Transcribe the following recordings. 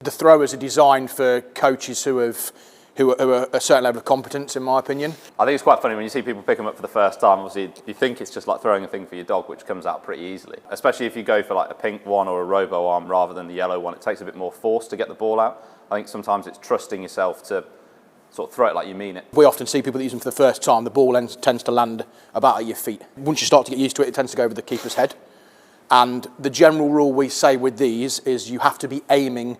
The throwers are designed for coaches who are a certain level of competence, in my opinion. I think it's quite funny when you see people pick them up for the first time. Obviously, you think it's just like throwing a thing for your dog, which comes out pretty easily. Especially if you go for like a pink one or a robo arm rather than the yellow one, it takes a bit more force to get the ball out. I think sometimes it's trusting yourself to sort of throw it like you mean it. We often see people that use them for the first time, the ball tends to land about at your feet. Once you start to get used to it, it tends to go over the keeper's head. And the general rule we say with these is you have to be aiming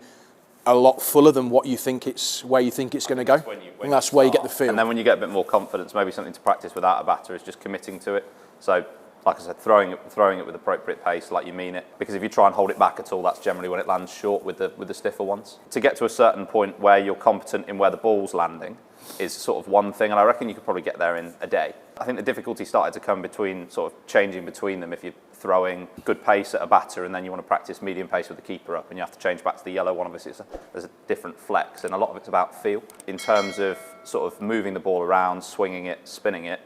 a lot fuller than what you think where you think it's going to go. And that's where you get the feel. And then when you get a bit more confidence, maybe something to practice without a batter is just committing to it. So, like I said, throwing it with appropriate pace, like you mean it. Because if you try and hold it back at all, that's generally when it lands short with the stiffer ones. To get to a certain point where you're competent in where the ball's landing is sort of one thing, and I reckon you could probably get there in a day. I think the difficulty started to come between sort of changing between them. If you're throwing good pace at a batter and then you want to practice medium pace with the keeper up and you have to change back to the yellow one, obviously there's a different flex, and a lot of it's about feel. In terms of sort of moving the ball around, swinging it, spinning it,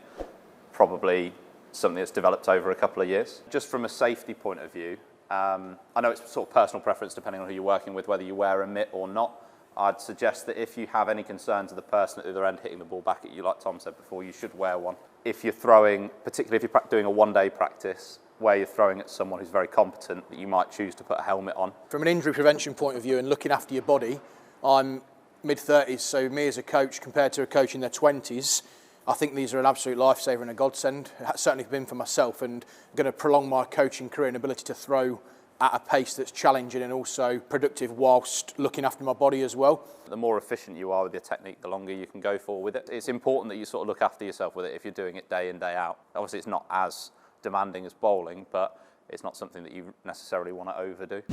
probably something that's developed over a couple of years. Just from a safety point of view, I know it's sort of personal preference depending on who you're working with, whether you wear a mitt or not. I'd suggest that if you have any concerns of the person at the other end hitting the ball back at you, like Tom said before, you should wear one. If you're throwing, particularly if you're doing a one-day practice, where you're throwing at someone who's very competent, you might choose to put a helmet on. From an injury prevention point of view and looking after your body, I'm mid-30s, so me as a coach compared to a coach in their 20s, I think these are an absolute lifesaver and a godsend. It has certainly been for myself, and going to prolong my coaching career and ability to throw at a pace that's challenging and also productive whilst looking after my body as well. The more efficient you are with your technique, the longer you can go for with it. It's important that you sort of look after yourself with it if you're doing it day in, day out. Obviously, it's not as demanding as bowling, but it's not something that you necessarily want to overdo.